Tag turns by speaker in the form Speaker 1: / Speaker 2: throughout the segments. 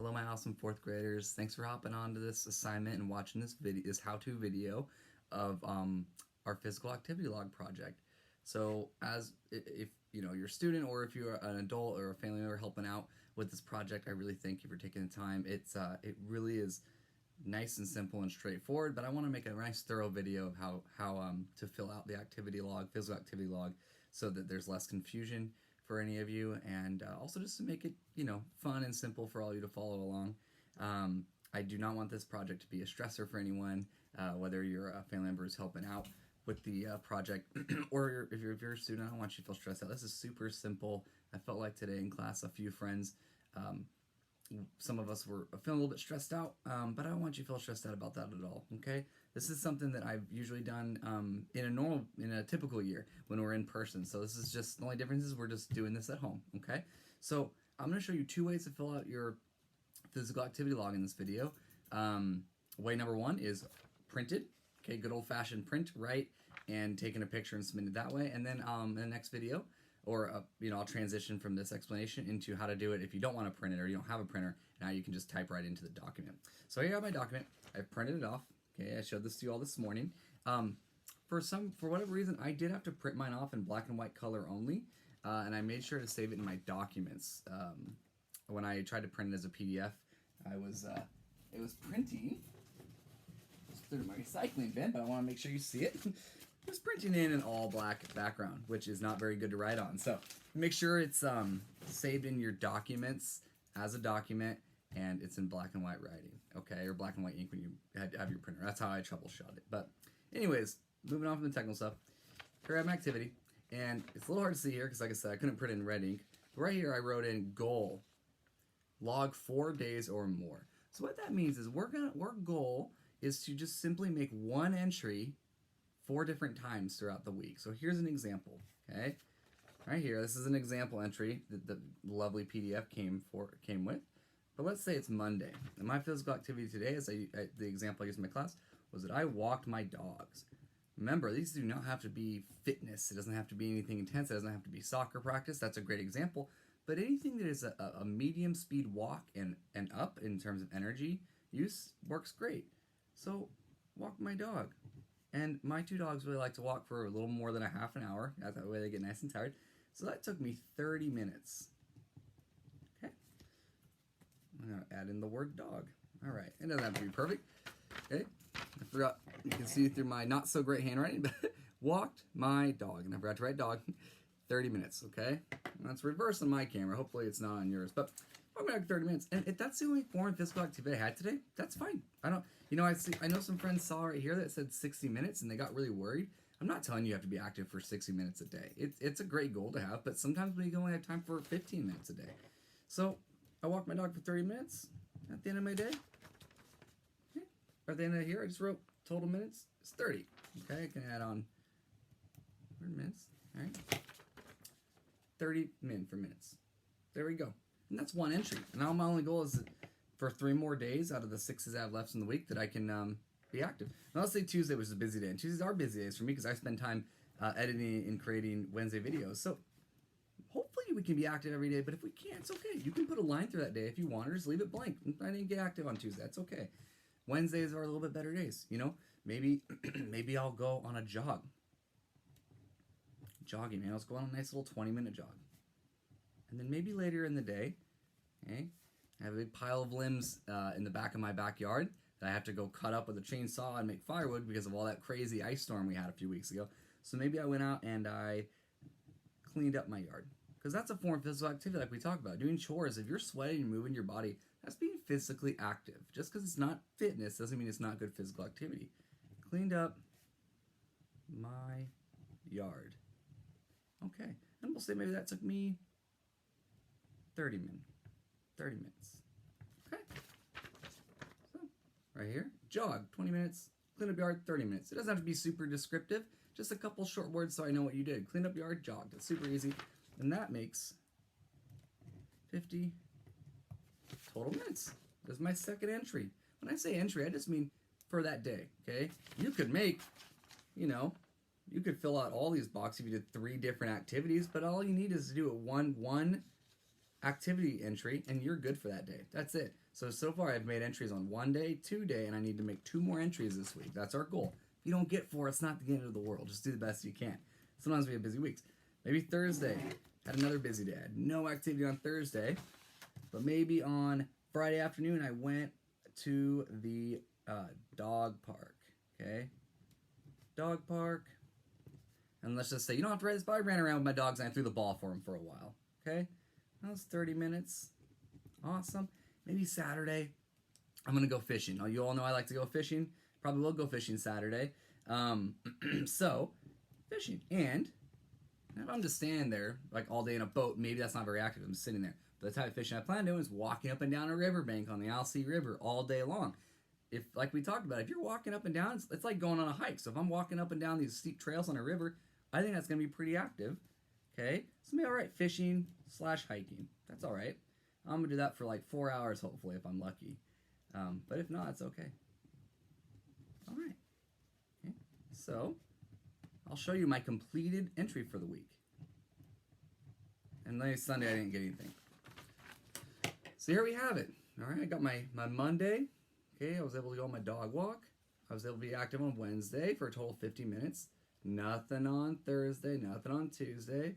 Speaker 1: Hello, my awesome fourth graders. Thanks for hopping on to this assignment and watching this video, this how-to video of our physical activity log project. So, if you're a student or if you're an adult or a family member helping out with this project, I really thank you for taking the time. It really is nice and simple and straightforward, but I want to make a nice thorough video of how to fill out the activity log, physical activity log, so that there's less confusion for any of you, and also just to make it fun and simple for all you to follow along. I do not want this project to be a stressor for anyone, whether you're a family member who's helping out with the project or if you're a student. I don't want you to feel stressed out. This is super simple. I felt like today in class, a few friends, some of us were feeling a little bit stressed out, but I don't want you to feel stressed out about that at all. Okay, this is something that I've usually done in a typical year when we're in person. So this is just the only difference is we're just doing this at home. Okay, so I'm going to show you two ways to fill out your physical activity log in this video. Way number one is printed. Okay, good old-fashioned print, write, and taking a picture and submit it that way. And then in the next video, or I'll transition from this explanation into how to do it if you don't want to print it or you don't have a printer. Now you can just type right into the document. So here I have my document. I've printed it off. Okay, I showed this to you all this morning. For whatever reason, I did have to print mine off in black and white color only, and I made sure to save it in my documents. When I tried to print it as a PDF, it was printing. Just threw it in my recycling bin, but I want to make sure you see it. It was printing in an all black background, which is not very good to write on. So make sure it's saved in your documents as a document, and it's in black and white writing, okay, or black and white ink when you have your printer. That's how I troubleshot it. But anyways, moving on from the technical stuff. Here I have my activity, and it's a little hard to see here because, like I said, I couldn't print it in red ink. But right here, I wrote in goal, log 4 days or more. So what that means is our goal is to just simply make one entry 4 different times throughout the week. So here's an example, okay? Right here, this is an example entry that the lovely PDF came with. But let's say it's Monday. And my physical activity today, the example I used in my class, was that I walked my dogs. Remember, these do not have to be fitness. It doesn't have to be anything intense. It doesn't have to be soccer practice. That's a great example. But anything that is a medium speed walk and up in terms of energy use works great. So walk my dog. And my 2 dogs really like to walk for a little more than a half an hour. That way they get nice and tired. So that took me 30 minutes. Okay. I'm going to add in the word dog. All right. It doesn't have to be perfect. Okay. I forgot. You can see through my not so great handwriting, but walked my dog. And I forgot to write dog. 30 minutes. Okay. And that's reverse on my camera. Hopefully it's not on yours. But I'm going to 30 minutes. And if that's the only form of physical activity I had today, that's fine. I know some friends saw right here that said 60 minutes and they got really worried. I'm not telling you have to be active for 60 minutes a day. It's a great goal to have, but sometimes we only have time for 15 minutes a day. So I walk my dog for 30 minutes at the end of my day. Okay. At the end of here, I just wrote total minutes. It's 30. Okay, I can add on 100 minutes. All right. 30 min for minutes. There we go. And that's one entry. And now my only goal is for 3 more days out of the 6 I have left in the week that I can be active. Now let's say Tuesday was a busy day. And Tuesdays are busy days for me because I spend time editing and creating Wednesday videos. So hopefully we can be active every day. But if we can't, it's okay. You can put a line through that day if you want, or just leave it blank. I didn't get active on Tuesday. That's okay. Wednesdays are a little bit better days. Maybe I'll go on a jog. Jogging, man. Let's go on a nice little 20-minute jog. And then maybe later in the day, okay, I have a big pile of limbs in the back of my backyard that I have to go cut up with a chainsaw and make firewood because of all that crazy ice storm we had a few weeks ago. So maybe I went out and I cleaned up my yard. Because that's a form of physical activity like we talked about. Doing chores, if you're sweating and moving your body, that's being physically active. Just because it's not fitness doesn't mean it's not good physical activity. Cleaned up my yard. Okay. And we'll say maybe that took me 30 minutes. Okay. So, right here, jog, 20 minutes, clean up yard, 30 minutes. It doesn't have to be super descriptive, just a couple short words so I know what you did. Clean up yard, jogged. It's super easy. And that makes 50 total minutes. That's my second entry. When I say entry, I just mean for that day, okay? You could make, you could fill out all these boxes if you did 3 different activities, but all you need is to do it one activity entry, and you're good for that day. That's it. So far I've made entries on 1 day, 2 day, and I need to make 2 more entries this week. That's our goal. If you don't get 4, it's not the end of the world. Just do the best you can. Sometimes we have busy weeks. Maybe Thursday, had another busy day. I had no activity on Thursday, but maybe on Friday afternoon I went to the dog park. Okay? Dog park. And let's just say, you don't have to write this, but I ran around with my dogs and I threw the ball for them for a while. Okay? That was 30 minutes. Awesome. Maybe Saturday, I'm going to go fishing. Now, you all know I like to go fishing. Probably will go fishing Saturday. So, fishing. And if I'm just standing there, like all day in a boat, maybe that's not very active. I'm just sitting there. But the type of fishing I plan on doing is walking up and down a riverbank on the Alsea River all day long. If, like we talked about, if you're walking up and down, it's like going on a hike. So if I'm walking up and down these steep trails on a river, I think that's going to be pretty active. Okay? So maybe all right, fishing / hiking. That's all right. I'm going to do that for like 4 hours, hopefully, if I'm lucky. But if not, it's okay. All right. Okay. So I'll show you my completed entry for the week. And then Sunday, I didn't get anything. So here we have it. All right, I got my Monday. Okay, I was able to go on my dog walk. I was able to be active on Wednesday for a total of 50 minutes. Nothing on Thursday, nothing on Tuesday.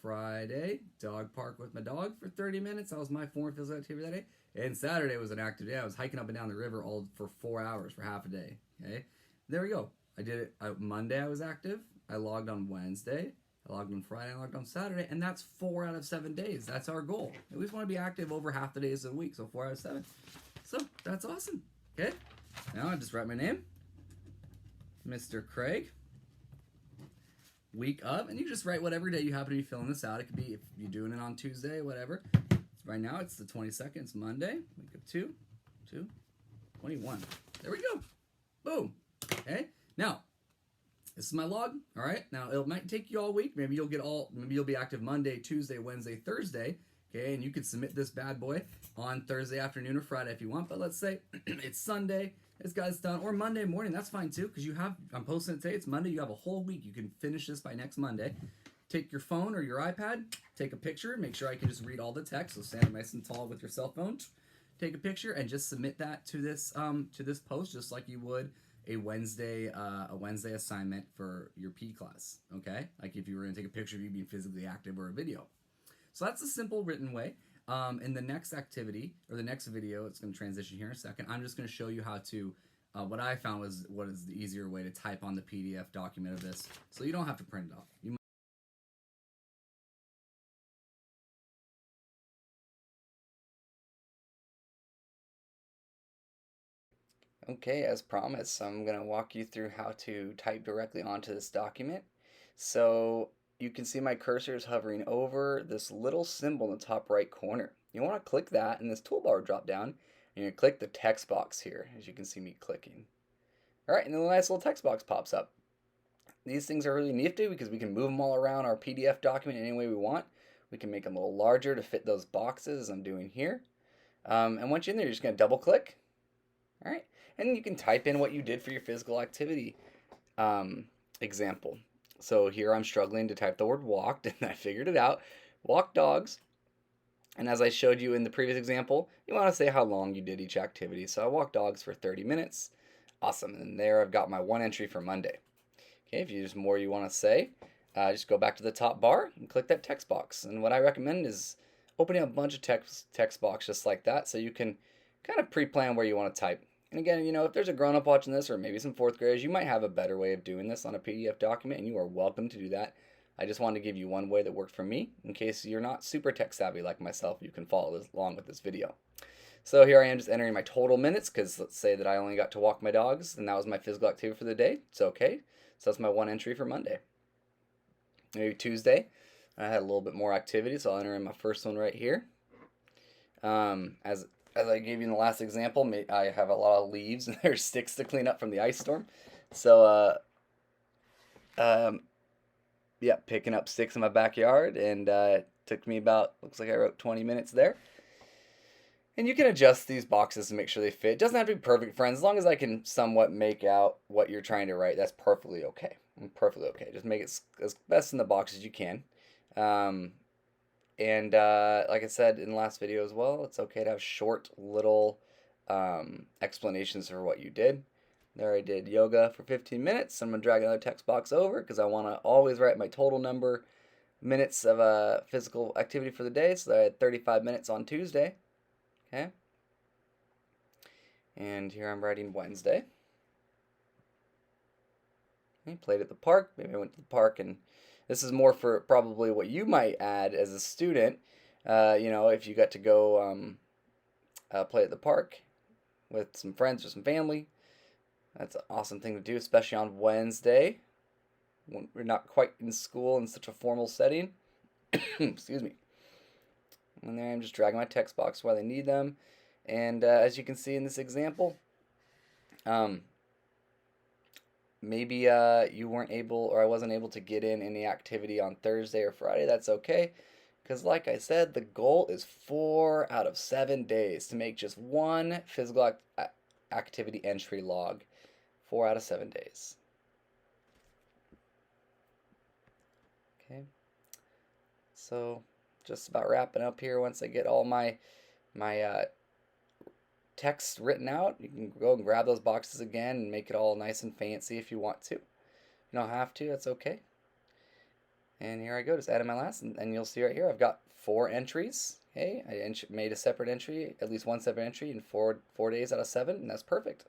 Speaker 1: Friday, dog park with my dog for 30 minutes. That was my form of physical activity that day. And Saturday was an active day. I was hiking up and down the river all for 4 hours for half a day. Okay, there we go. I did it. Monday I was active. I logged on Wednesday. I logged on Friday. I logged on Saturday. And that's 4 out of 7 days. That's our goal. We just want to be active over half the days of the week. So 4 out of 7. So that's awesome. Okay. Now I just write my name. Mr. Craig. Week of, and you just write whatever day you happen to be filling this out. It could be if you're doing it on Tuesday, whatever. Right now it's the 22nd, it's Monday, week of 21. There we go. Boom. Okay. Now, this is my log. All right. Now it might take you all week. Maybe you'll be active Monday, Tuesday, Wednesday, Thursday. Okay, and you could submit this bad boy on Thursday afternoon or Friday if you want. But let's say it's Sunday. This guy's done, or Monday morning, that's fine too, because I'm posting it today, it's Monday, you have a whole week, you can finish this by next Monday. Take your phone or your iPad, take a picture, make sure I can just read all the text, so stand nice and tall with your cell phone, take a picture, and just submit that to this post, just like you would a Wednesday assignment for your P class, okay? Like if you were going to take a picture of you being physically active or a video. So that's a simple written way. In the next activity, or the next video, it's going to transition here in a second, I'm just going to show you how to, what I found was what is the easier way to type on the PDF document of this, so you don't have to print it off. Okay, as promised, I'm going to walk you through how to type directly onto this document. So you can see my cursor is hovering over this little symbol in the top right corner. You want to click that, and this toolbar will drop down, and you're going to click the text box here, as you can see me clicking. All right, and then a nice little text box pops up. These things are really nifty because we can move them all around our PDF document any way we want. We can make them a little larger to fit those boxes, as I'm doing here. And once you're in there, you're just going to double click. All right, and then you can type in what you did for your physical activity example. So here I'm struggling to type the word walked, and I figured it out. Walk dogs. And as I showed you in the previous example, you want to say how long you did each activity. So I walked dogs for 30 minutes. Awesome. And there I've got my one entry for Monday. Okay, if there's more you want to say, just go back to the top bar and click that text box. And what I recommend is opening a bunch of text box just like that, so you can kind of pre-plan where you want to type. And again, if there's a grown-up watching this, or maybe some fourth graders, you might have a better way of doing this on a PDF document, and you are welcome to do that. I just wanted to give you one way that worked for me. In case you're not super tech savvy like myself, you can follow along with this video. So here I am just entering my total minutes, because let's say that I only got to walk my dogs, and that was my physical activity for the day. It's okay. So that's my one entry for Monday. Maybe Tuesday, I had a little bit more activity, so I'll enter in my first one right here. As I gave you in the last example, I have a lot of leaves and there's sticks to clean up from the ice storm. So, yeah, picking up sticks in my backyard, and it took me about, looks like I wrote 20 minutes there. And you can adjust these boxes to make sure they fit. It doesn't have to be perfect, friends. As long as I can somewhat make out what you're trying to write, that's perfectly okay. Perfectly okay. Just make it as best in the box as you can. And like I said in the last video as well, it's okay to have short little explanations for what you did. There I did yoga for 15 minutes. I'm going to drag another text box over because I want to always write my total number minutes of physical activity for the day. So I had 35 minutes on Tuesday. Okay. And here I'm writing Wednesday. Okay, played at the park. Maybe I went to the park, and this is more for probably what you might add as a student. If you got to go play at the park with some friends or some family, that's an awesome thing to do, especially on Wednesday when we're not quite in school in such a formal setting. Excuse me. And there I'm just dragging my text box where they need them. And as you can see in this example, maybe you weren't able, or I wasn't able to get in any activity on Thursday or Friday. That's okay. Because like I said, the goal is 4 out of 7 days to make just one physical activity entry log. 4 out of 7 days. Okay. So just about wrapping up here. Once I get all my text written out, you can go and grab those boxes again and make it all nice and fancy if you want to. You don't have to, that's okay. And here I go, just adding my last, and you'll see right here I've got 4 entries. Okay, I made a separate entry, at least one separate entry in 4 days out of 7, and that's perfect.